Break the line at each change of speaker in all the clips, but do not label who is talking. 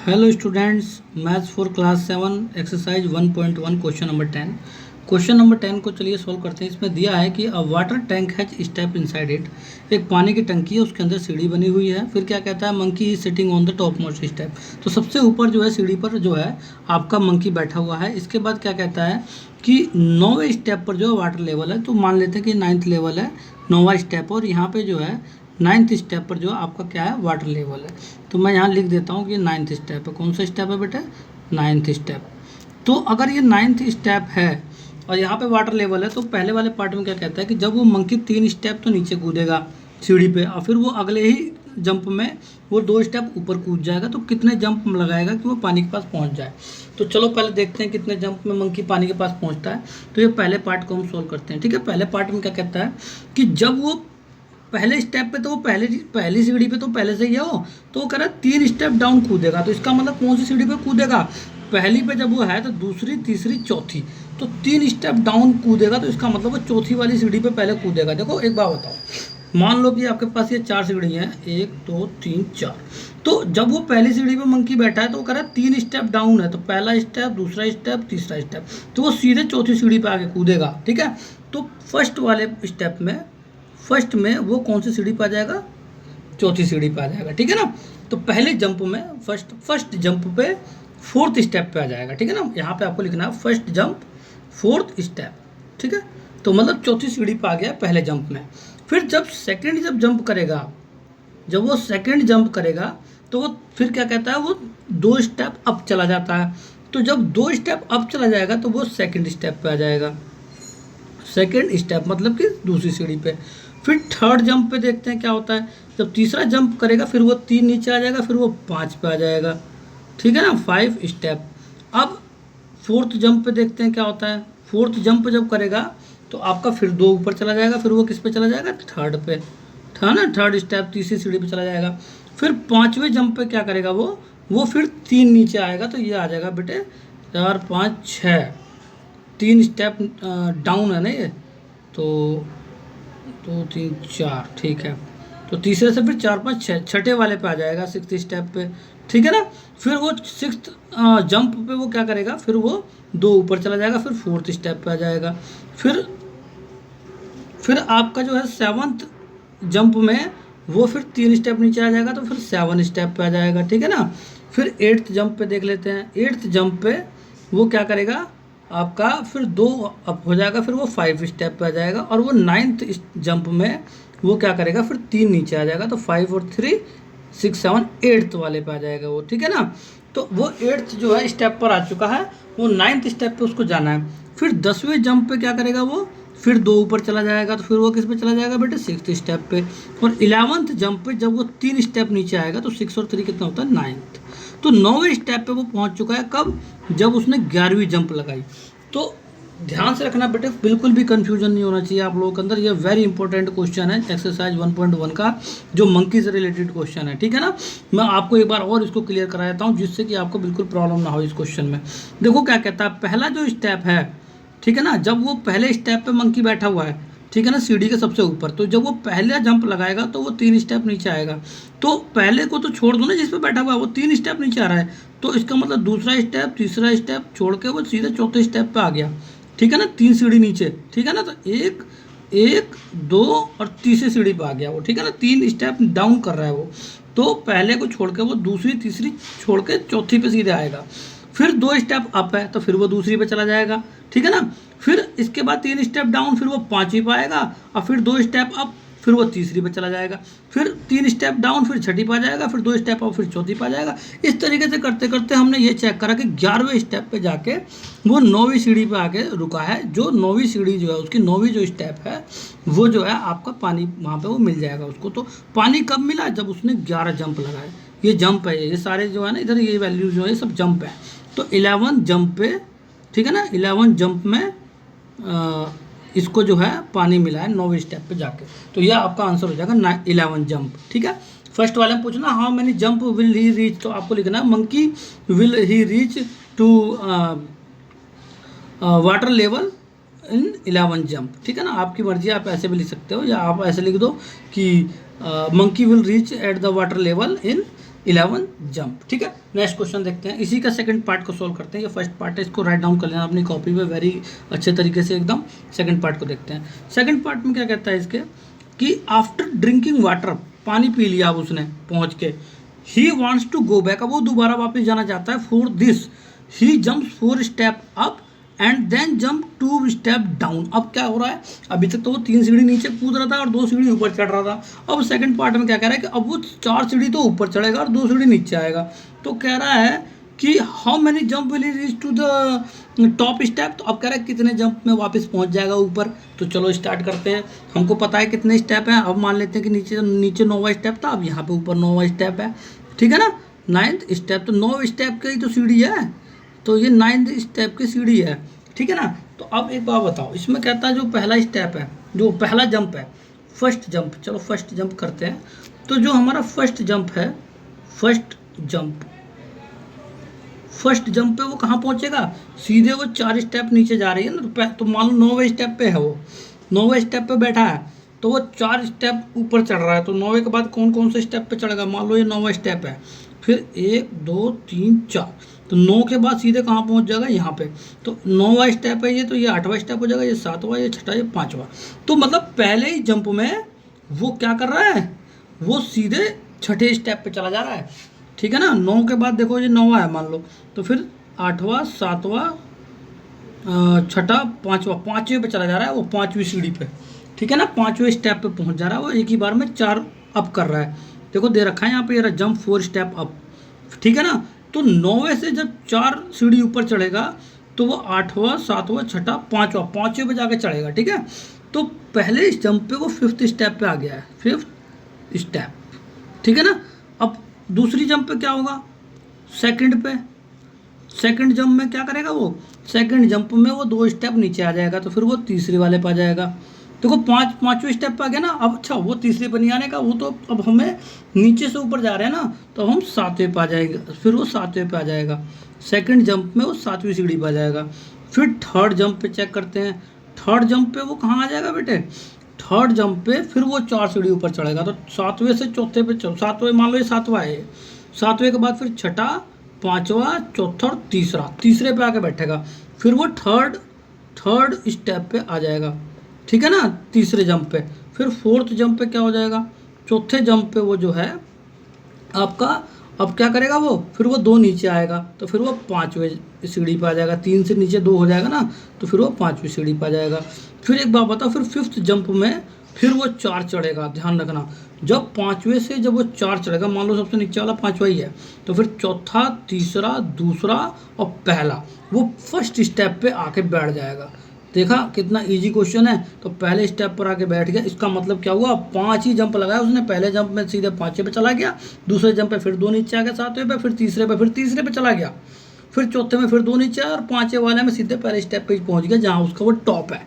Hello students, maths for class 7 exercise 1.1 question number 10। Question number 10 को चलिए solve करते हैं। इसमें दिया है कि अ water tank has step inside it. एक पानी की टंकी है, उसके अंदर सीढ़ी बनी हुई है। फिर क्या कहता है, monkey is sitting on the top most step. तो सबसे ऊपर जो है सीढ़ी पर जो है आपका मंकी बैठा हुआ है। इसके बाद क्या कहता है कि 9वें स्टेप पर जो है वाटर लेवल है। तो मान लेते हैं कि 9th लेवल है, 9वां स्टेप, और यहाँ पे जो है 9th स्टेप पर जो आपका क्या है, वाटर लेवल है। तो मैं यहाँ लिख देता हूँ कि 9th स्टेप है। कौन सा स्टेप है बेटा? 9th step. तो अगर ये 9th स्टेप है और यहाँ पे वाटर लेवल है, तो पहले वाले पार्ट में क्या कहता है कि जब वो मंकी 3 स्टेप तो नीचे कूदेगा सीढ़ी पे, और फिर वो अगले ही जंप में वो 2 स्टेप ऊपर कूद जाएगा। तो कितने जंप लगाएगा कि वो पानी के पास पहुँच जाए? तो चलो पहले देखते हैं कितने जंप में मंकी पानी के पास पहुँचता है। तो ये पहले पार्ट को हम सोल्व करते हैं। ठीक है, पहले पार्ट में क्या कहता है कि जब वो पहले स्टेप पे, तो वो पहली सीढ़ी पे तो पहले से ही है वो, तो वो कह रहा है 3 स्टेप डाउन कूदेगा। तो इसका मतलब कौन सी सीढ़ी पे कूदेगा? पहली पे जब वो है तो दूसरी, तीसरी, चौथी, तो 3 स्टेप डाउन कूदेगा। तो इसका मतलब वो चौथी वाली सीढ़ी पे पहले कूदेगा। देखो एक बात बताओ, मान लो कि आपके पास ये 4 सीढ़ी हैं, 1 2 3 4। तो जब वो पहली सीढ़ी पे मंकी बैठा है तो वो कह रहा है 3 स्टेप डाउन है, तो पहला स्टेप, दूसरा स्टेप, तीसरा स्टेप, तो वो सीधे चौथी सीढ़ी पे आके कूदेगा। ठीक है, तो फर्स्ट वाले स्टेप में, फर्स्ट में वो कौन सी सीढ़ी पे आ जाएगा? चौथी सीढ़ी पे आ जाएगा। ठीक है ना, तो पहले जंप में फर्स्ट जंप पे 4th स्टेप पे आ जाएगा। ठीक है ना, यहाँ पे आपको लिखना है फर्स्ट जंप 4th स्टेप। ठीक है, तो मतलब चौथी सीढ़ी पे आ गया पहले जंप में। फिर जब जंप करेगा, जब वो सेकंड जंप करेगा, तो वो फिर क्या कहता है, वो 2 स्टेप अप चला जाता है। तो जब 2 स्टेप अप चला जाएगा तो वो सेकंड स्टेप पे आ जाएगा। सेकंड स्टेप मतलब कि दूसरी सीढ़ी पे। फिर थर्ड जंप पे देखते हैं क्या होता है। जब तीसरा जंप करेगा फिर वो 3 नीचे आ जाएगा, फिर वो 5 पे आ जाएगा। ठीक है ना, 5 स्टेप। अब फोर्थ जंप पे देखते हैं क्या होता है। फोर्थ जंप जब करेगा तो आपका फिर 2 ऊपर चला जाएगा, फिर वो किस पे चला जाएगा? थर्ड पे, था ना, थर्ड स्टेप, तीसरी सीढ़ी पे चला जाएगा। फिर 5वें जंप पे क्या करेगा वो फिर 3 नीचे आएगा। तो ये आ जाएगा बेटे 4 5 6, 3 स्टेप डाउन है ना ये, तो 2 3 4। ठीक है, तो तीसरे से फिर 4 5 6, छठे वाले पे आ जाएगा, 6th स्टेप पे। ठीक है ना, फिर वो 6th जंप पे वो क्या करेगा, फिर वो 2 ऊपर चला जाएगा, फिर 4th स्टेप पे आ जाएगा। फिर आपका जो है 7th जंप में वो फिर 3 स्टेप नीचे आ जाएगा, तो फिर 7 स्टेप पे आ जाएगा। ठीक है ना, फिर 8th जंप पे देख लेते हैं। 8th जंप पे वो क्या करेगा आपका, फिर 2 अप हो जाएगा, फिर वो 5 स्टेप पे आ जाएगा। और वो 9th जंप में वो क्या करेगा, फिर 3 नीचे आ जाएगा, तो 5 और 3 6 7 8th वाले पे आ जाएगा वो। ठीक है ना, तो वो 8th जो है स्टेप पर आ चुका है, वो 9th स्टेप पे उसको जाना है। फिर 10वें जंप पे क्या करेगा वो, फिर 2 ऊपर चला जाएगा, तो फिर वो किस पे चला जाएगा बेटे? 6th स्टेप पे। और 11th जंप पे जब वो 3 स्टेप नीचे आएगा, तो 6 और 3 कितना होता है? 9th। तो 9वें स्टेप पे वो पहुंच चुका है। कब? जब उसने 11वीं जंप लगाई। तो ध्यान से रखना बेटे, बिल्कुल भी कंफ्यूजन नहीं होना चाहिए आप लोगों के अंदर। ये वेरी इंपॉर्टेंट क्वेश्चन है एक्सरसाइज 1.1 का, जो मंकी से रिलेटेड क्वेश्चन है। ठीक है ना, मैं आपको एक बार और इसको क्लियर करा देता हूँ, जिससे कि आपको बिल्कुल प्रॉब्लम ना हो इस क्वेश्चन में। देखो क्या कहता है, पहला जो स्टेप है, ठीक है ना, जब वो पहले स्टेप पे मंकी बैठा हुआ है, ठीक है ना, सीढ़ी के सबसे ऊपर, तो जब वो पहला जंप लगाएगा तो वो 3 स्टेप नीचे आएगा। तो पहले को तो छोड़ दो ना, जिस पे बैठा हुआ है वो 3 स्टेप नीचे आ रहा है, तो इसका मतलब दूसरा स्टेप, तीसरा स्टेप छोड़ के वो सीधे चौथे स्टेप पे आ गया। ठीक है ना, 3 सीढ़ी नीचे। ठीक है ना, तो 1 1 2 और तीसरी सीढ़ी पे आ गया वो। ठीक है ना, 3 स्टेप डाउन कर रहा है वो। तो पहले को छोड़ के वो दूसरी, तीसरी छोड़ के चौथी पे सीधे आएगा। फिर 2 स्टेप अप है, तो फिर वो दूसरी पे चला जाएगा। ठीक है ना, फिर इसके बाद 3 स्टेप डाउन, फिर वो 5वीं पे आएगा, और फिर 2 स्टेप अप, फिर वो तीसरी पे चला जाएगा। फिर 3 स्टेप डाउन, फिर छठी पे आ जाएगा, फिर 2 स्टेप अप, फिर चौथी पे आ जाएगा। इस तरीके से करते करते हमने ये चेक करा कि 11वें स्टेप पे जाके वो 9वीं सीढ़ी पे आके रुका है। जो 9वीं सीढ़ी जो है, उसकी 9वीं जो स्टेप है, वो जो है आपका पानी वहाँ पे वो मिल जाएगा उसको। तो पानी कब मिला? जब उसने 11 जंप लगाए। ये जंप है, ये सारे जो है ना इधर, ये वैल्यू जो है सब जंप है। तो 11 जंप पे, ठीक है ना, 11 जंप में इसको जो है पानी मिला है 9वें स्टेप पे जाके। तो यह आपका आंसर हो जाएगा 11 जंप। ठीक है, फर्स्ट वाले में पूछना how many jump will he reach, तो आपको लिखना है monkey will he reach to water level in 11 jump. ठीक है ना, आपकी मर्जी, आप ऐसे भी लिख सकते हो, या आप ऐसे लिख दो कि monkey will reach at the water level in 11 jump. ठीक है, नेक्स्ट क्वेश्चन देखते हैं, इसी का सेकंड पार्ट को सोल्व करते हैं। ये फर्स्ट पार्ट है, इसको राइट डाउन कर लेना अपनी कॉपी पे वेरी अच्छे तरीके से एकदम। सेकंड पार्ट को देखते हैं। सेकंड पार्ट में क्या कहता है इसके कि आफ्टर ड्रिंकिंग वाटर, पानी पी लिया अब उसने पहुंच के, he wants to go back, अब वो दोबारा वापस जाना चाहता है। For this he jumps 4 step up and then jump 2 step down. अब क्या हो रहा है, अभी तक तो वो 3 सीढ़ी नीचे कूद रहा था और 2 सीढ़ी ऊपर चढ़ रहा था। अब सेकंड पार्ट में क्या कह रहा है कि अब वो 4 सीढ़ी तो ऊपर चढ़ेगा और 2 सीढ़ी नीचे आएगा। तो कह रहा है कि how many jump will he reach to the top step. तो अब कह रहा है कितने जंप में वापस पहुंच जाएगा ऊपर। तो चलो स्टार्ट करते हैं। हमको पता है कितने स्टेप हैं। अब मान लेते हैं कि नीचे नीचे 9वां स्टेप था, अब यहाँ पे ऊपर 9वां स्टेप है। ठीक है ना, 9th स्टेप, तो 9 स्टेप की तो सीढ़ी है, तो ये 9th स्टेप की सीढ़ी है। ठीक है ना। तो अब एक बात बताओ, इसमें कहता है जो पहला स्टेप है, जो पहला जंप है, फर्स्ट जंप, चलो फर्स्ट जंप करते हैं। तो जो हमारा फर्स्ट जंप है, फर्स्ट जंप पे वो कहाँ पहुंचेगा, सीधे वो 4 स्टेप नीचे जा रही है ना। तो मान लो 9वें स्टेप पे है, वो 9वें स्टेप पे बैठा है, तो वो 4 स्टेप ऊपर चढ़ रहा है। तो 9वें के बाद कौन कौन से स्टेप पे चढ़ेगा, मान लो ये 9वां स्टेप है, फिर 1 2 3 4, तो 9 के बाद सीधे कहाँ पहुँच जाएगा, यहाँ पे। तो 9वां स्टेप है ये, तो ये 8वां स्टेप हो जाएगा, ये 7वां, ये 6वां, ये 5वां। तो मतलब पहले ही जंप में वो क्या कर रहा है, वो सीधे 6ठे स्टेप पे चला जा रहा है। ठीक है ना। 9 के बाद देखो ये 9वां है मान लो, तो फिर 8वां 7वां 6ठा 5वां, 5वें पे चला जा रहा है वो, 5वीं सीढ़ी पे। ठीक है ना, 5वें स्टेप पे पहुंच जा रहा है वो, एक ही बार में 4 अप कर रहा है। देखो दे रखा है यहाँ पे, ये जंप 4 स्टेप अप। ठीक है ना। तो 9वें से जब 4 सीढ़ी ऊपर चढ़ेगा तो वो 8वां 7वां 6ठा 5वां, 5वें पे जाके चढ़ेगा। ठीक है। तो पहले इस जंप पे वो 5th स्टेप पे आ गया है, 5th स्टेप। ठीक है ना। अब दूसरी जंप पे क्या होगा, सेकंड पे, सेकंड जंप में क्या करेगा वो, सेकंड जंप में वो 2 स्टेप नीचे आ जाएगा, तो फिर वो तीसरे वाले पे आ जाएगा। देखो 5वें स्टेप पे आ गया ना। अब अच्छा वो तीसरे पे नहीं आने का, वो तो अब हमें नीचे से ऊपर जा रहे हैं ना, तो हम 7वें पे आ जाएंगे, फिर वो 7वें पे आ जाएगा। सेकंड जंप में वो 7वीं सीढ़ी पे आ जाएगा। फिर थर्ड जंप पे चेक करते हैं, थर्ड जंप पे वो कहाँ आ जाएगा बेटे, थर्ड जंप पे फिर वो 4 सीढ़ी ऊपर चढ़ेगा। तो 7वें से चौथे पे, 7वें मान लो ये 7वां है, 7वें के बाद फिर 6ठा 5वां 4था और तीसरे पे आके बैठेगा। फिर वो थर्ड स्टेप पे आ जाएगा। ठीक है ना, तीसरे जंप पे। फिर 4th जंप पे क्या हो जाएगा, चौथे जंप पे वो जो है आपका, अब क्या करेगा वो, फिर वो 2 नीचे आएगा, तो फिर वो 5वें सीढ़ी पे आ जाएगा। 3 से नीचे 2 हो जाएगा ना, तो फिर वो 5वीं सीढ़ी पे आ जाएगा। फिर एक बात बताओ, फिर 5th जंप में फिर वो 4 चढ़ेगा। ध्यान रखना, जब 5वें से जब वो 4 चढ़ेगा, मान लो सबसे नीचे वाला 5वां ही है, तो फिर चौथा, तीसरा, दूसरा और पहला वो फर्स्ट स्टेप पे आके बैठ जाएगा। देखा कितना इजी क्वेश्चन है। तो पहले स्टेप पर आके बैठ गया, इसका मतलब क्या हुआ, 5 ही जंप लगाया उसने। पहले जंप में सीधे 5वें पे चला गया, दूसरे जंप पे फिर 2 नीचे आ गया 7वें पे, फिर तीसरे पे चला गया, फिर चौथे में फिर 2 नीचे आया, और 5वें वाले में सीधे पहले स्टेप पे पहुंच गया जहाँ उसका वो टॉप है।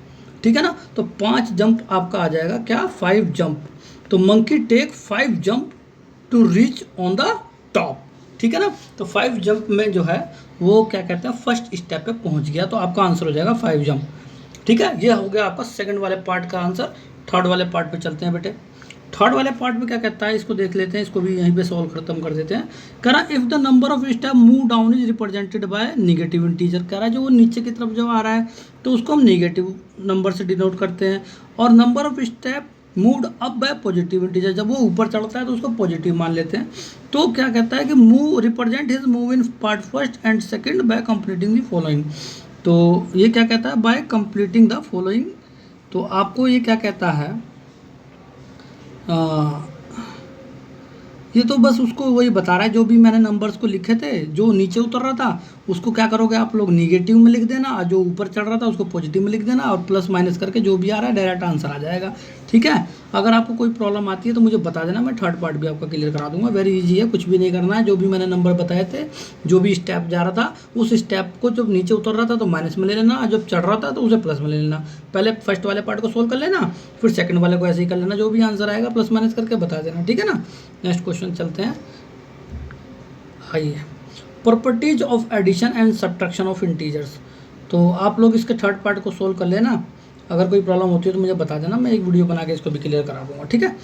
ठीक है ना। तो 5 जंप आपका आ जाएगा क्या, 5 जंप। तो monkey take 5 jump to reach on the top. ठीक है ना। तो 5 जंप में जो है वो क्या कहते हैं, फर्स्ट स्टेप पे पहुंच गया। तो आपका आंसर हो जाएगा 5 जंप। ठीक है, ये हो गया आपका सेकंड वाले पार्ट का आंसर। थर्ड वाले पार्ट पे चलते हैं बेटे। थर्ड वाले पार्ट में क्या कहता है, इसको देख लेते हैं, इसको भी यहीं पे सॉल्व खत्म कर देते हैं। कह रहा if the number of step move down is represented by negative integer. कह रहा है जो वो नीचे की तरफ जब आ रहा है तो उसको हम नेगेटिव नंबर से डिनोट करते हैं, और number of step moved up by positive integer, जब वो ऊपर चढ़ता है तो उसको पॉजिटिव मान लेते हैं। तो क्या कहता है कि move represent his move in part first and second by completing the following. तो ये क्या कहता है, बाय कंप्लीटिंग द फॉलोइंग। तो आपको ये क्या कहता है, ये तो बस उसको वही बता रहा है, जो भी मैंने नंबर्स को लिखे थे, जो नीचे उतर रहा था उसको क्या करोगे आप लोग, निगेटिव में लिख देना, और जो ऊपर चढ़ रहा था उसको पॉजिटिव में लिख देना, और प्लस माइनस करके जो भी आ रहा है डायरेक्ट आंसर आ जाएगा। ठीक है। अगर आपको कोई प्रॉब्लम आती है तो मुझे बता देना, मैं थर्ड पार्ट भी आपका क्लियर करा दूंगा। वेरी इजी है, कुछ भी नहीं करना है। जो भी मैंने नंबर बताए थे, जो भी स्टेप जा रहा था, उस स्टेप को जब नीचे उतर रहा था तो माइनस में ले लेना, और जब चढ़ रहा था तो उसे प्लस में ले लेना। पहले फर्स्ट वाले पार्ट को सोल्व कर लेना, फिर सेकंड वाले को ऐसे ही कर लेना, जो भी आंसर आएगा प्लस माइनस करके बता देना। ठीक है ना। नेक्स्ट क्वेश्चन चलते हैं। आइए, properties of addition and subtraction of integers. तो आप लोग इसके थर्ड पार्ट को सोल्व कर लेना, अगर कोई प्रॉब्लम होती है तो मुझे बता देना, मैं एक वीडियो बना के इसको भी क्लियर करा दूँगा, ठीक है।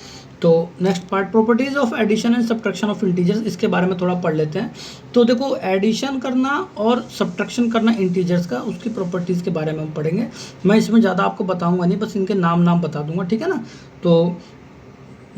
तो next part, properties of addition and subtraction of integers, इसके बारे में थोड़ा पढ़ लेते हैं। तो देखो एडिशन करना और सब्ट्रैक्शन करना इंटीजर्स का, उसकी प्रॉपर्टीज़ के बारे में हम पढ़ेंगे। मैं इसमें ज़्यादा आपको बताऊंगा नहीं, बस इनके नाम बता दूंगा, ठीक है ना। तो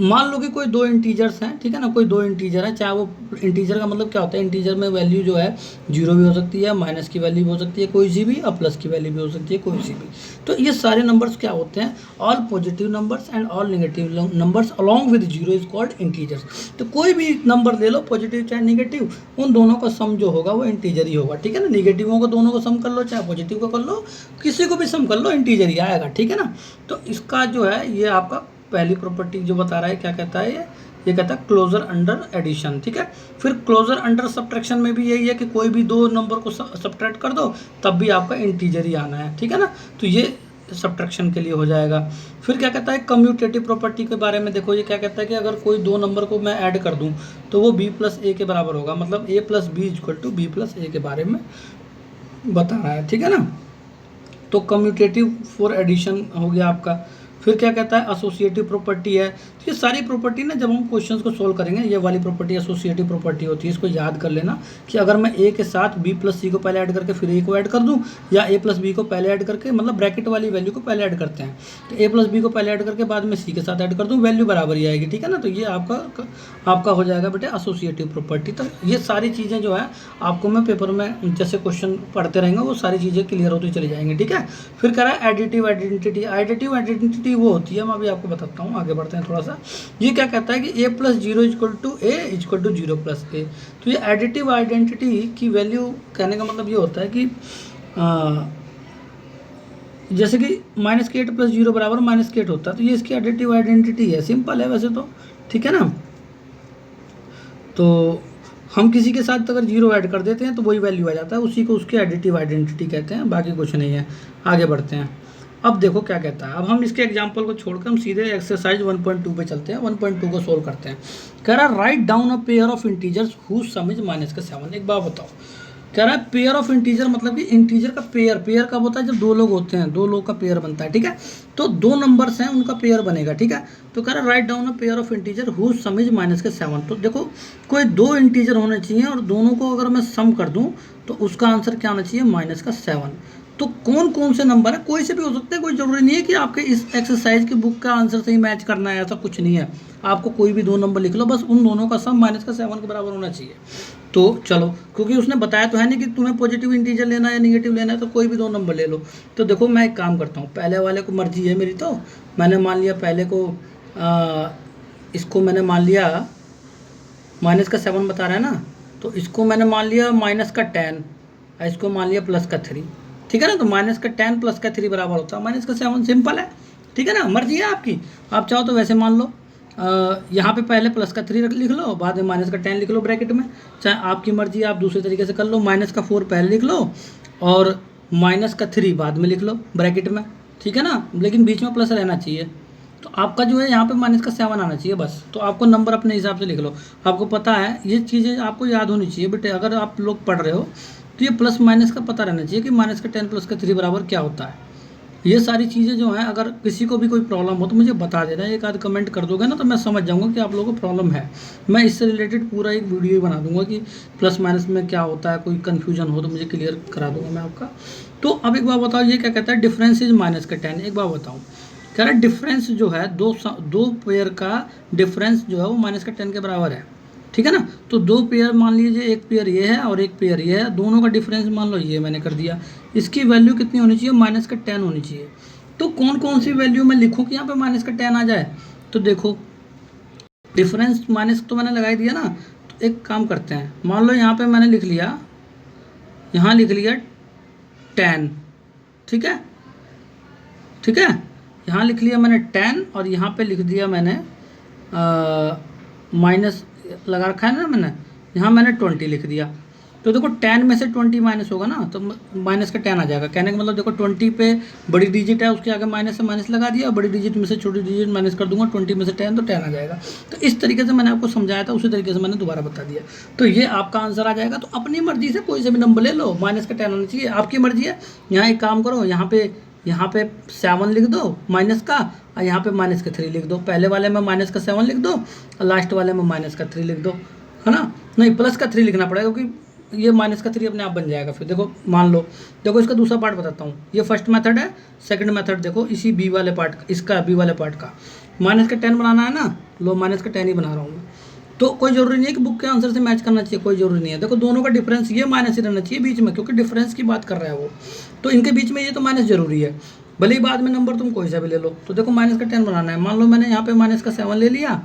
मान लो कि कोई दो इंटीजर्स हैं, ठीक है ना, कोई दो इंटीजर है, चाहे वो इंटीजर का मतलब क्या होता है, इंटीजर में वैल्यू जो है जीरो भी हो सकती है, माइनस की वैल्यू भी हो सकती है कोई सी भी, और प्लस की वैल्यू भी हो सकती है कोई सी भी। तो ये सारे नंबर्स क्या होते हैं, all positive numbers and all negative numbers along with zero is called integers. तो कोई भी नंबर ले लो, पॉजिटिव चाहे नेगेटिव, उन दोनों का सम जो होगा वो इंटीजर ही होगा, ठीक है ना। नेगेटिवों को दोनों को सम कर लो, चाहे पॉजिटिव को कर लो, किसी को भी सम कर लो, इंटीजर ही आएगा, ठीक है ना। तो इसका जो है ये आपका पहली प्रॉपर्टी जो बता रहा है, क्या कहता है ये कहता है क्लोजर अंडर एडिशन, ठीक है। फिर क्लोजर अंडर सब्ट्रैक्शन में भी यही है कि कोई भी दो नंबर को सब्ट्रैक्ट कर दो तब भी आपका इंटीजर ही आना है, ठीक है ना। तो ये सब्ट्रैक्शन के लिए हो जाएगा। फिर क्या कहता है कम्यूटेटिव प्रॉपर्टी के बारे में, देखो ये क्या कहता है कि अगर कोई दो नंबर को मैं ऐड कर दूं तो वो b प्लस ए के बराबर होगा, मतलब a plus b equal to b plus a के बारे में बता रहा है, ठीक है ना। तो कम्यूटेटिव फॉर एडिशन हो गया आपका। फिर क्या कहता है एसोसिएटिव प्रॉपर्टी है। तो ये सारी प्रॉपर्टी ना जब हम क्वेश्चंस को सोल्व करेंगे, ये वाली प्रॉपर्टी एसोसिएटिव प्रॉपर्टी होती है, इसको याद कर लेना कि अगर मैं ए के साथ बी प्लस सी को पहले ऐड करके फिर ए को ऐड कर दूं, या ए प्लस बी को पहले ऐड करके, मतलब ब्रैकेट वाली वैल्यू को पहले ऐड करते हैं, तो ए प्लस बी को पहले ऐड करके बाद में सी के साथ ऐड कर दूँ, वैल्यू बराबर ही आएगी, ठीक है ना। तो ये आपका हो जाएगा बेटे एसोसिएटिव प्रॉपर्टी। तो ये सारी चीज़ें जो है आपको मैं पेपर में जैसे क्वेश्चन पढ़ते रहेंगे वो सारी चीज़ें क्लियर होती चली जाएंगी, ठीक है। फिर कह रहा है एडिटिव आइडेंटिटी। एडिटिव आइडेंटिटी वो होती है, मैं अभी आपको बताता हूँ, आगे बढ़ते हैं थोड़ा सा। ये क्या कहता है कि a plus zero equal to a equal to zero plus a. तो ये एडिटिव आइडेंटिटी की वैल्यू कहने का मतलब ये होता है कि जैसे कि माइनस के 8 प्लस जीरो बराबर माइनस के 8 होता है, तो ये इसकी एडिटिव आइडेंटिटी है, सिंपल है वैसे तो, ठीक है ना। तो हम किसी के साथ अगर जीरो ऐड कर देते हैं तो वही वैल्यू आ जाता है, उसी को उसकी एडिटिव आइडेंटिटी कहते हैं, बाकी कुछ नहीं है। आगे बढ़ते हैं। अब देखो क्या कहता है, अब हम इसके एग्जाम्पल को छोड़कर हम सीधे एक्सरसाइज 1.2 पे चलते हैं, 1.2 को सोल्व करते हैं। कह रहा है write down a pair of integers whose sum is -7। एक बात बताओ, कह रहा है पेयर ऑफ इंटीजर, मतलब कि इंटीजर का पेयर कब होता है, जब दो लोग होते हैं, दो लोग का पेयर बनता है, ठीक है। तो दो नंबर्स हैं उनका पेयर बनेगा, ठीक है। तो कह रहा है write down a pair of integer whose sum is -7। तो देखो कोई दो इंटीजर होने चाहिए और दोनों को अगर मैं सम कर दूं तो उसका आंसर क्या आना चाहिए, -7। तो कौन कौन से नंबर है, कोई से भी हो सकते हैं, कोई ज़रूरी नहीं है कि आपके इस एक्सरसाइज की बुक का आंसर से ही मैच करना है, ऐसा कुछ नहीं है। आपको कोई भी दो नंबर लिख लो, बस उन दोनों का सम -7 के बराबर होना चाहिए। तो चलो, क्योंकि उसने बताया तो है नहीं कि तुम्हें पॉजिटिव इंटीजर लेना है या निगेटिव लेना है, तो कोई भी दो नंबर ले लो। तो देखो मैं एक काम करता हूँ, पहले वाले को मर्जी है मेरी, तो मैंने मान लिया पहले को इसको मैंने मान लिया -7 बता रहा है ना, तो इसको मैंने मान लिया -10, इसको मान लिया +3, ठीक है ना। तो -10 + 3 बराबर होता है -7, सिंपल है, ठीक है ना। मर्जी है आपकी, आप चाहो तो वैसे मान लो, यहाँ पे पहले +3 लिख लो, बाद में -10 लिख लो ब्रैकेट में, चाहे आपकी मर्जी, आप दूसरे तरीके से कर लो, -4 पहले लिख लो और -3 बाद में लिख लो ब्रैकेट में, ठीक है ना। लेकिन बीच में प्लस रहना चाहिए। तो आपका जो है यहाँ पे -7 आना चाहिए बस। तो आपको नंबर अपने हिसाब से लिख लो, आपको पता है ये चीज़ें आपको याद होनी चाहिए बेटे। अगर आप लोग पढ़ रहे हो तो ये प्लस माइनस का पता रहना चाहिए कि -10 + 3 बराबर क्या होता है। ये सारी चीज़ें जो हैं, अगर किसी को भी कोई प्रॉब्लम हो तो मुझे बता देना, एक आध कमेंट कर दोगे ना तो मैं समझ जाऊंगा कि आप लोगों को प्रॉब्लम है। मैं इससे रिलेटेड पूरा एक वीडियो ही बना दूंगा कि प्लस माइनस में क्या होता है, कोई कन्फ्यूजन हो तो मुझे क्लियर करा दूंगा मैं आपका। तो अब एक बात बताओ, ये क्या कहता है, डिफरेंस इज -10। एक बात बताओ, कह रहा है डिफरेंस जो है दो पेयर का डिफरेंस जो है वो -10 के बराबर है, ठीक है ना। तो दो पेयर मान लीजिए, एक पेयर ये है और एक पेयर ये है, दोनों का डिफरेंस मान लो ये मैंने कर दिया। इसकी वैल्यू कितनी होनी चाहिए, -10 होनी चाहिए। तो कौन कौन सी वैल्यू मैं लिखूं कि यहाँ पे -10 आ जाए। तो देखो डिफरेंस माइनस तो मैंने लगा ही दिया ना। तो एक काम करते हैं, मान लो यहाँ पे मैंने लिख लिया, यहाँ लिख लिया 10, ठीक है, ठीक है। यहाँ लिख लिया मैंने 10 और यहाँ पे लिख दिया मैंने माइनस लगा रखा है ना मैंने, यहाँ मैंने 20 लिख दिया। तो देखो 10 में से 20 माइनस होगा ना, तो -10 आ जाएगा। कहने का मतलब देखो 20 पे बड़ी डिजिट है, उसके आगे माइनस से माइनस लगा दिया, और बड़ी डिजिट में से छोटी डिजिट माइनस कर दूंगा, 20 में से 10 तो 10 आ जाएगा। तो इस तरीके से मैंने आपको समझाया था, उसी तरीके से मैंने दोबारा बता दिया। तो ये आपका आंसर आ जाएगा। तो अपनी मर्जी से कोई से भी नंबर ले लो, -10 आना चाहिए, आपकी मर्जी है। यहाँ एक काम करो, यहाँ पे यहाँ पे 7 लिख दो माइनस का, और यहाँ पे माइनस का 3 लिख दो। पहले वाले में माइनस का 7 लिख दो और लास्ट वाले में माइनस का 3 लिख दो, है ना। नहीं, प्लस का 3 लिखना पड़ेगा क्योंकि ये माइनस का 3 अपने आप बन जाएगा। फिर देखो मान लो, देखो इसका दूसरा पार्ट बताता हूँ। ये फर्स्ट मेथड है, सेकंड मेथड देखो इसी बी वाले पार्ट का, इसका बी वाले पार्ट का माइनस का 10 बनाना है ना, लो माइनस का 10 ही बना रहा हूँ मैं। तो कोई जरूरी नहीं है कि बुक के आंसर से मैच करना चाहिए, कोई जरूरी नहीं है। देखो दोनों का डिफरेंस ये माइनस ही रहना चाहिए बीच में, क्योंकि डिफरेंस की बात कर रहा है वो, तो इनके बीच में ये तो माइनस जरूरी है। भले ही बाद में नंबर तुम कोई सा भी ले लो। तो देखो माइनस का 10 बनाना है, मान लो मैंने यहाँ पे माइनस का 7 ले लिया,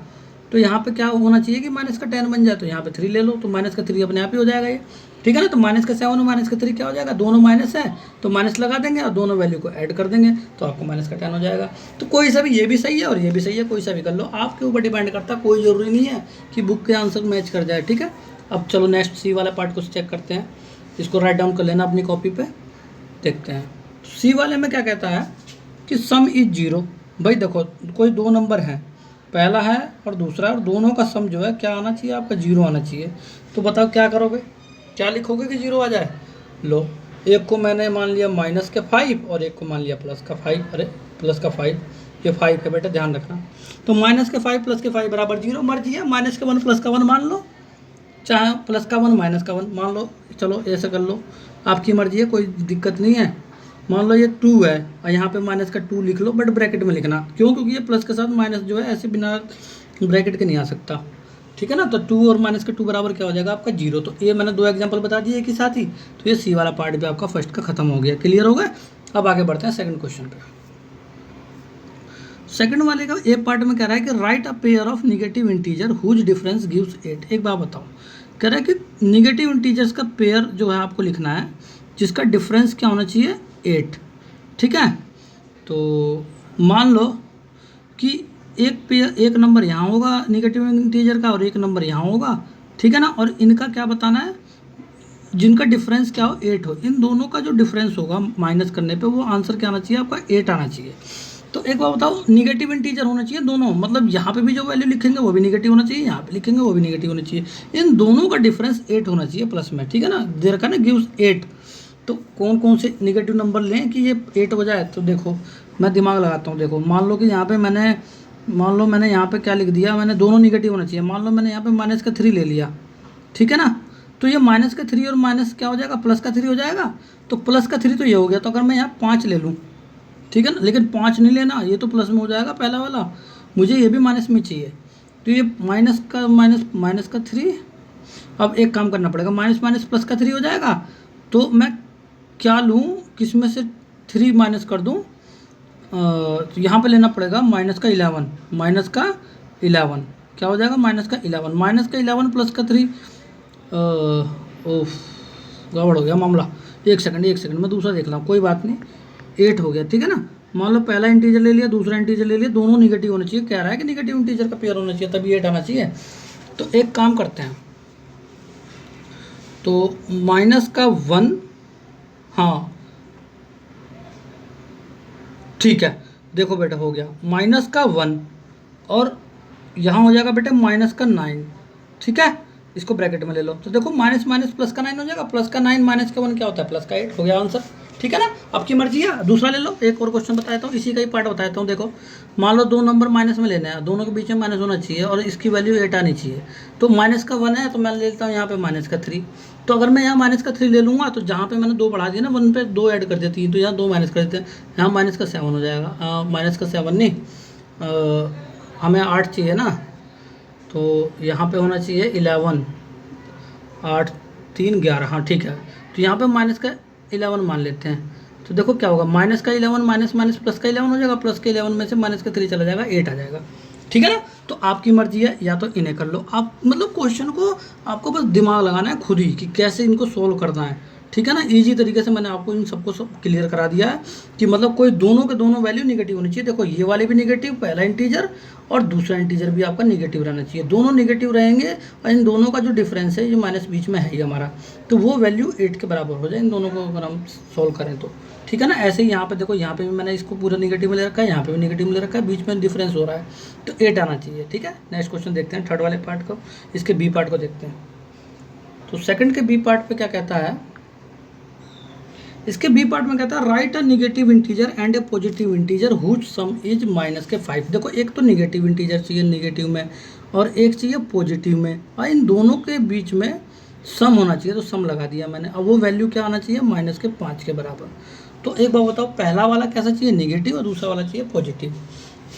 तो यहाँ पे क्या होना चाहिए कि माइनस का 10 बन जाए, तो यहाँ पे 3 ले लो, तो माइनस का 3 अपने आप ही हो जाएगा ये, ठीक है ना। तो माइनस का 7 और माइनस का 3 क्या हो जाएगा, दोनों माइनस है तो माइनस लगा देंगे और दोनों वैल्यू को ऐड कर देंगे, तो आपको माइनस का 10 हो जाएगा। तो कोई सा भी, ये भी सही है और ये भी सही है, कोई सा भी कर लो, आपके ऊपर डिपेंड करता है, कोई ज़रूरी नहीं है कि बुक के आंसर मैच कर जाए, ठीक है। अब चलो नेक्स्ट सी वाला पार्ट को चेक करते हैं, इसको राइट डाउन कर लेना अपनी कॉपी पर, देखते हैं। सी वाले में क्या कहता है कि सम इज 0। भाई देखो कोई दो नंबर हैं, पहला है और दूसरा, और दोनों का सम जो है क्या आना चाहिए आपका, 0 आना चाहिए। तो बताओ क्या करोगे, क्या लिखोगे कि 0 आ जाए। लो, एक को मैंने मान लिया माइनस के 5 और एक को मान लिया प्लस का 5, अरे प्लस का 5, ये 5 है बेटा ध्यान रखना। तो माइनस के 5 प्लस के 5 बराबर 0, मर्जी है, माइनस के 1 प्लस का 1 मान लो, चाहे प्लस का 1 माइनस का 1 मान लो, चलो ऐसा कर लो, आपकी मर्जी है, कोई दिक्कत नहीं है। मान लो ये 2 है और यहाँ पे माइनस का 2 लिख लो, बट ब्रैकेट में लिखना, क्यों, क्योंकि ये प्लस के साथ माइनस जो है ऐसे बिना ब्रैकेट के नहीं आ सकता, ठीक है ना। तो 2 और माइनस का 2 बराबर क्या हो जाएगा आपका 0। तो ये मैंने 2 एग्जांपल बता दिए एक ही साथ ही, तो ये सी वाला पार्ट भी आपका फर्स्ट का खत्म हो गया, क्लियर हो गया। अब आगे बढ़ते हैं सेकंड क्वेश्चन पे। सेकंड वाले का ए पार्ट में कह रहा है कि write a pair of negative integer whose difference gives 8। एक बात बताओ, कह रहा है कि निगेटिव इंटीजर्स का पेयर जो है आपको लिखना है जिसका डिफरेंस क्या होना चाहिए 8, ठीक है। तो मान लो कि एक नंबर यहाँ होगा निगेटिव इंटीजर का और एक नंबर यहाँ होगा, ठीक है ना। और इनका क्या बताना है, जिनका डिफरेंस क्या हो 8 हो, इन दोनों का जो डिफरेंस होगा माइनस करने पे वो आंसर क्या आना चाहिए आपका 8 आना चाहिए। तो एक बार बताओ, निगेटिव इंटीजर होना चाहिए दोनों, मतलब यहाँ पे भी जो वैल्यू लिखेंगे वो भी निगेटिव होना चाहिए, यहाँ पे लिखेंगे वो भी निगेटिव होना चाहिए, इन दोनों का डिफरेंस 8 होना चाहिए प्लस में, ठीक है ना। दे रखा ना गिव्स 8, तो कौन कौन से निगेटिव नंबर लें कि ये 8 हो जाए। तो देखो मैं दिमाग लगाता हूँ, देखो मान लो कि यहाँ पे मैंने यहाँ पे क्या लिख दिया, मैंने दोनों निगेटिव होना चाहिए। मान लो मैंने यहाँ पे माइनस का 3 ले लिया, ठीक है ना। तो ये माइनस का 3 और माइनस क्या हो जाएगा, प्लस का 3 हो जाएगा। तो प्लस का 3 तो ये हो गया, तो अगर मैं यहाँ 5 ले लूँ, ठीक है ना, लेकिन 5 नहीं लेना, ये तो प्लस में हो जाएगा पहला वाला, मुझे ये भी माइनस में चाहिए। तो ये माइनस का 3, अब एक काम करना पड़ेगा, माइनस माइनस प्लस का 3 हो जाएगा। तो मैं क्या लूँ, किस में से 3 माइनस कर दूँ, तो यहाँ पे लेना पड़ेगा माइनस का 11 क्या हो जाएगा, माइनस का 11 प्लस का 3, ओफ गड़बड़ हो गया मामला। एक सेकंड मैं दूसरा देख रहा हूँ, कोई बात नहीं, 8 हो गया, ठीक है ना। मान लो पहला इंटीजर ले लिया, दूसरा इंटीजर ले लिया, दोनों निगेटिव होने चाहिए, कह रहा है कि निगेटिव इंटीजर का पेयर होना चाहिए तभी 8 आना चाहिए। तो एक काम करते हैं, तो माइनस का 1, हाँ ठीक है, देखो बेटा हो गया माइनस का 1 और यहाँ हो जाएगा बेटा माइनस का 9, ठीक है, इसको ब्रैकेट में ले लो। तो देखो माइनस माइनस प्लस का 9 हो जाएगा, प्लस का 9 माइनस का 1 क्या होता है, प्लस का 8 हो गया आंसर, ठीक है ना। आपकी मर्जी है, दूसरा ले लो। एक और क्वेश्चन बताता हूँ, इसी का ही पार्ट बताता हूँ। देखो मान लो 2 नंबर माइनस में लेने हैं, दोनों के बीच में माइनस होना चाहिए और इसकी वैल्यू 8 आनी चाहिए। तो माइनस का 1 है तो मैं ले लेता हूँ यहाँ पे माइनस का 3। तो अगर मैं यहाँ माइनस का 3 ले लूँगा तो जहाँ पे मैंने 2 बढ़ा दिया ना, 1 पे 2 ऐड कर देती है, तो यहाँ 2 माइनस कर देते हैं, यहाँ माइनस का 7 हो जाएगा। माइनस का 7 नहीं, हमें 8 चाहिए ना, तो यहाँ पे होना चाहिए 11, 8 3 11, हाँ ठीक है। तो यहाँ पे माइनस का 11 मान लेते हैं। तो देखो क्या होगा, माइनस का 11 माइनस माइनस प्लस का 11 हो जाएगा, प्लस के 11 में से माइनस का 3 चला जाएगा, 8 आ जाएगा, ठीक है ना। तो आपकी मर्जी है, या तो इन्हें कर लो आप, मतलब क्वेश्चन को आपको बस दिमाग लगाना है खुद ही कि कैसे इनको सोल्व करना है, ठीक है ना। इजी तरीके से मैंने आपको इन सबको सब क्लियर करा दिया है कि मतलब कोई दोनों के दोनों वैल्यू निगेटिव होनी चाहिए। देखो ये वाले भी निगेटिव, पहला इंटीजर और दूसरा इंटीजर भी आपका निगेटिव रहना चाहिए, दोनों निगेटिव रहेंगे और इन दोनों का जो डिफरेंस है, जो माइनस बीच में है ही हमारा, तो वो वैल्यू 8 के बराबर हो जाए इन दोनों को अगर हम सोल्व करें तो, ठीक है ना। ऐसे ही यहाँ पे देखो, यहाँ पे भी मैंने इसको पूरा निगेटिव में ले रखा है, यहाँ पे भी निगेटिव में ले रखा है, बीच में डिफरेंस हो रहा है, तो 8 आना चाहिए, ठीक है। नेक्स्ट क्वेश्चन देखते हैं, थर्ड वाले पार्ट को, इसके बी पार्ट को देखते हैं। तो सेकंड के बी पार्ट पे क्या कहता है इसके बी पार्ट में कहता है write a negative integer and a positive integer whose sum is -5। देखो एक तो निगेटिव इंटीजर चाहिए नेगेटिव में और एक चाहिए पॉजिटिव में, और इन दोनों के बीच में सम होना चाहिए, तो सम लगा दिया मैंने। अब वो वैल्यू क्या आना चाहिए, -5 के बराबर। तो एक बार बताओ, पहला वाला कैसा चाहिए, नेगेटिव, और दूसरा वाला चाहिए पॉजिटिव।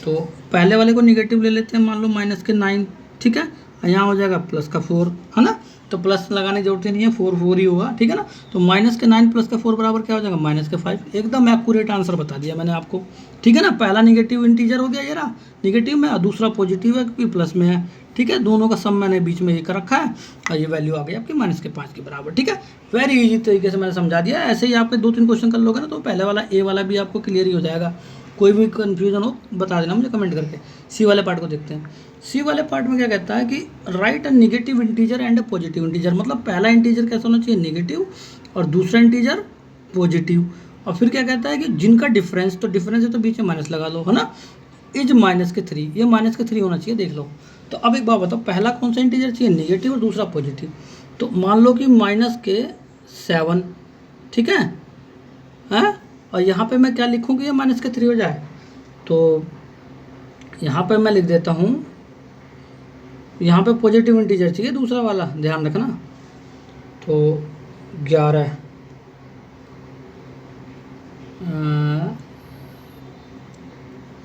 तो पहले वाले को नेगेटिव ले लेते हैं, मान लो -9, ठीक है, यहाँ हो जाएगा +4, है ना। तो प्लस लगाने की जरूरत ही नहीं है, 4 ही होगा, ठीक है ना। तो -9 + 4 बराबर क्या हो जाएगा, -5। एकदम एक्यूरेट आंसर बता दिया मैंने आपको, ठीक है ना। पहला नेगेटिव इंटीजर हो गया ये रहा नेगेटिव में, और दूसरा पॉजिटिव है क्योंकि प्लस में है, ठीक है। दोनों का सम मैंने बीच में ये कर रखा है, और ये वैल्यू आ गई आपकी -5 के बराबर, ठीक है। वेरी इजी तरीके से मैंने समझा दिया। ऐसे ही आपके 2-3 क्वेश्चन कर लोगे ना, तो पहले वाला ए वाला भी आपको क्लियर ही हो जाएगा। कोई भी कन्फ्यूजन हो बता देना मुझे कमेंट करके। सी वाले पार्ट को देखते हैं। सी वाले पार्ट में क्या कहता है कि write a negative integer and a positive integer, मतलब पहला इंटीजर कैसा होना चाहिए, नेगेटिव, और दूसरा इंटीजर पॉजिटिव। और फिर क्या कहता है कि जिनका डिफरेंस, तो डिफरेंस है तो बीच में माइनस लगा लो, है ना, इज -3, ये -3 होना चाहिए, देख लो। तो अब एक बात बताओ, पहला कौन सा इंटीजर चाहिए, नेगेटिव, और दूसरा पॉजिटिव। तो मान लो कि -7, ठीक है, हैं, और यहाँ पे मैं क्या लिखूँ कि ये -3 हो जाए। तो यहाँ पे मैं लिख देता हूँ, यहाँ पे पॉजिटिव इंटीजर चाहिए दूसरा वाला, ध्यान रखना। तो 11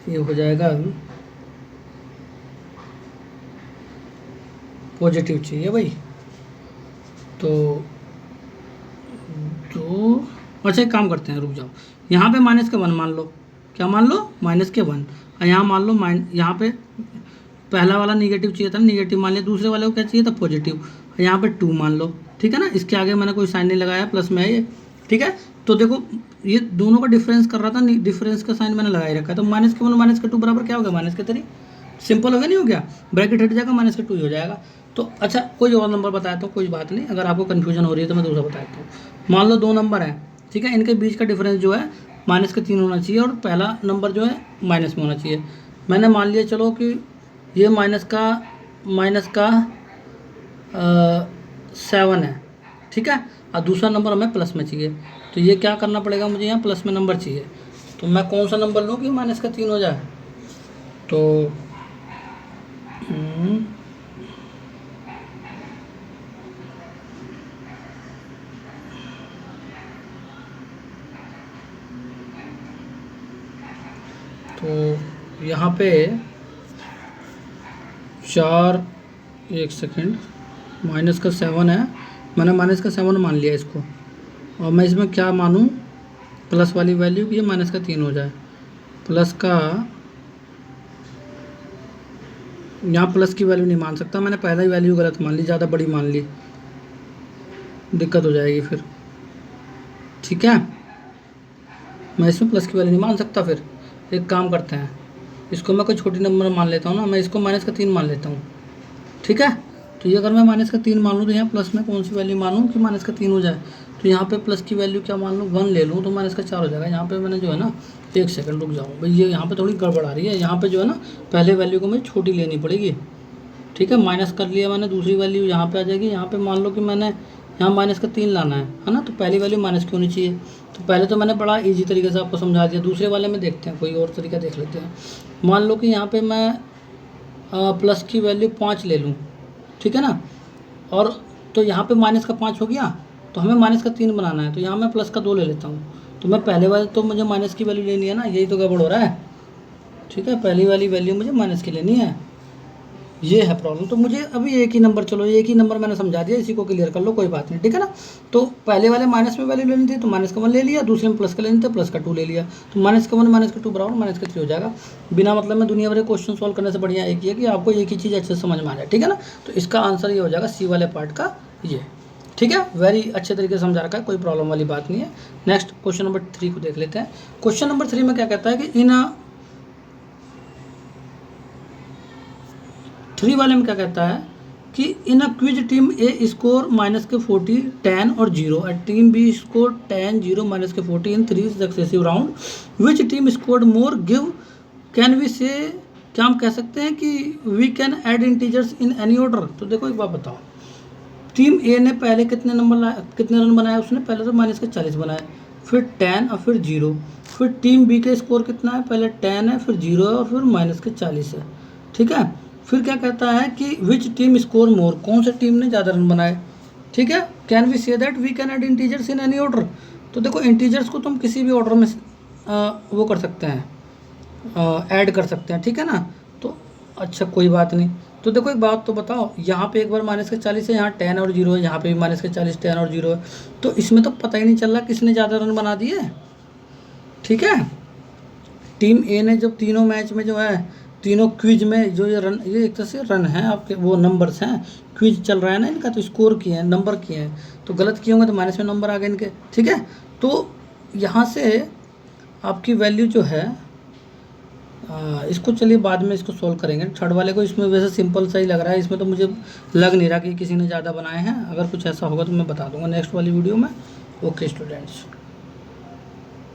ये हो जाएगा, पॉजिटिव चाहिए भाई। तो अच्छा एक काम करते हैं, रुक जाओ। यहाँ पे -1 मान लो, क्या मान लो, -1, और यहाँ मान लो यहाँ पे पहला वाला निगेटिव चाहिए था, निगेटिव मान लिया, दूसरे वाले को क्या चाहिए था, पॉजिटिव, और यहाँ पे 2 मान लो, ठीक है ना। इसके आगे मैंने कोई साइन नहीं लगाया, प्लस में है ये, ठीक है। तो देखो ये दोनों का डिफरेंस कर रहा था, डिफरेंस का साइन मैंने लगा ही रखा है। तो -1 -2 बराबर क्या हो गया, -3। सिंपल हो गया, नहीं हो गया, ब्रैकेट हट जाएगा, -2 ही हो जाएगा। तो अच्छा कोई और नंबर बताया तो कोई बात नहीं, अगर आपको कन्फ्यूजन हो रही है तो मैं दूसरा बताता हूँ। मान लो 2 नंबर है, ठीक है, इनके बीच का डिफरेंस जो है -3 होना चाहिए, और पहला नंबर जो है माइनस में होना चाहिए। मैंने मान लिया चलो कि ये माइनस का 7 है, ठीक है, और दूसरा नंबर हमें प्लस में चाहिए। तो ये क्या करना पड़ेगा, मुझे यहाँ प्लस में नंबर चाहिए। तो मैं कौन सा नंबर लूँ कि -3 हो जाए। तो यहाँ पे 4, 1 सेकेंड, -7 है, मैंने -7 मान लिया इसको, और मैं इसमें क्या मानूँ, प्लस वाली वैल्यू कि ये -3 हो जाए। प्लस का, यहाँ प्लस की वैल्यू नहीं मान सकता, मैंने पहला ही वैल्यू गलत मान ली, ज़्यादा बड़ी मान ली, दिक्कत हो जाएगी फिर, ठीक है। मैं इसमें प्लस की वैल्यू नहीं मान सकता। फिर एक काम करते हैं, इसको मैं कोई छोटी नंबर मान लेता हूँ ना, मैं इसको -3 मान लेता हूँ, ठीक है। तो ये अगर मैं -3 मान लूँ, तो यहाँ प्लस में कौन सी वैल्यू मानूँ कि -3 हो जाए। तो यहाँ पे प्लस की वैल्यू क्या मान लूँ, 1 ले लूँ, तो -4 हो जाएगा। यहाँ पे मैंने जो है ना, 1 सेकंड रुक जाऊँ भाई, ये यहाँ पे थोड़ी गड़बड़ आ रही है। यहाँ पे जो है ना, पहले वैल्यू को मुझे छोटी लेनी पड़ेगी, ठीक है। माइनस कर लिया मैंने, दूसरी वैल्यू यहाँ पे आ जाएगी। यहाँ पे मान लो कि मैंने यहाँ -3 लाना है ना, तो पहली वैल्यू माइनस की होनी चाहिए। तो पहले तो मैंने बड़ा इजी तरीके से आपको समझा दिया, दूसरे वाले में देखते हैं, कोई और तरीका देख लेते हैं। मान लो कि यहाँ पे मैं प्लस की वैल्यू 5 ले लूँ, ठीक है ना, और तो यहाँ पे -5 हो गया, तो हमें -3 बनाना है। तो यहाँ मैं प्लस का 2 ले लेता हूँ। तो मैं पहले वाले तो मुझे माइनस की वैल्यू लेनी है ना, यही तो गड़बड़ हो रहा है, ठीक है। पहली वाली वैल्यू मुझे माइनस की लेनी है, ये है प्रॉब्लम। तो मुझे अभी एक ही नंबर, चलो एक ही नंबर मैंने समझा दिया, इसी को क्लियर कर लो, कोई बात नहीं, ठीक है ना। तो पहले वाले माइनस में वैल्यू लेनी थी, तो -1 ले लिया, दूसरे में प्लस का लेनी थी, प्लस का 2 ले लिया। तो -1 -2 बराबर -3 हो जाएगा। बिना मतलब में दुनिया भर के क्वेश्चन सॉल्व करने से बढ़िया एक ही है कि आपको एक ही चीज़ अच्छे से समझ में आ जाए, ठीक है ना। तो इसका आंसर ये हो जाएगा सी वाले पार्ट का ये, ठीक है। वेरी अच्छे तरीके से समझा रखा है, कोई प्रॉब्लम वाली बात नहीं है। नेक्स्ट क्वेश्चन नंबर 3 को देख लेते हैं। क्वेश्चन नंबर 3 में क्या कहता है कि इन 3 वाले में क्या कहता है कि in a quiz team a score -40, 10 और 0 and team b score 10, 0, -40 in 3 successive round, which team scored more give, can we say, क्या हम कह सकते हैं कि we can add integers in any order. तो देखो एक बात बताओ, टीम ए ने पहले कितने रन बनाए उसने, पहले तो -40 बनाए, फिर 10 और फिर 0। फिर टीम बी का स्कोर कितना है, पहले 10 है, फिर 0 है और फिर -40 है। ठीक है, फिर क्या कहता है कि विच टीम स्कोर मोर, कौन सी टीम ने ज़्यादा रन बनाए। ठीक है, can we say that we can add integers in any order. तो देखो इंटीजर्स को तुम किसी भी ऑर्डर में वो कर सकते हैं, ऐड कर सकते हैं। ठीक है ना, तो अच्छा कोई बात नहीं। तो देखो एक बात तो बताओ, यहाँ पे एक बार -40 है, यहाँ 10 और 0 है, यहाँ पे भी -40 10 और 0 है, तो इसमें तो पता ही नहीं चल रहा किसने ज़्यादा रन बना दिए। ठीक है, टीम ए ने जब तीनों मैच में जो है, तीनों क्विज में जो ये रन, ये एक तरह से रन है आपके, वो नंबर्स हैं, क्विज चल रहा है ना इनका, तो स्कोर किए हैं, नंबर किए हैं, तो गलत किए होंगे तो माइनस में नंबर आ गए इनके। ठीक है, तो यहाँ से आपकी वैल्यू जो है, इसको चलिए बाद में इसको सोल्व करेंगे। थर्ड वाले को, इसमें वैसे सिंपल सा ही लग रहा है, इसमें तो मुझे लग नहीं रहा कि किसी ने ज़्यादा बनाए हैं। अगर कुछ ऐसा होगा तो मैं बता दूंगा नेक्स्ट वाली वीडियो में। Okay students.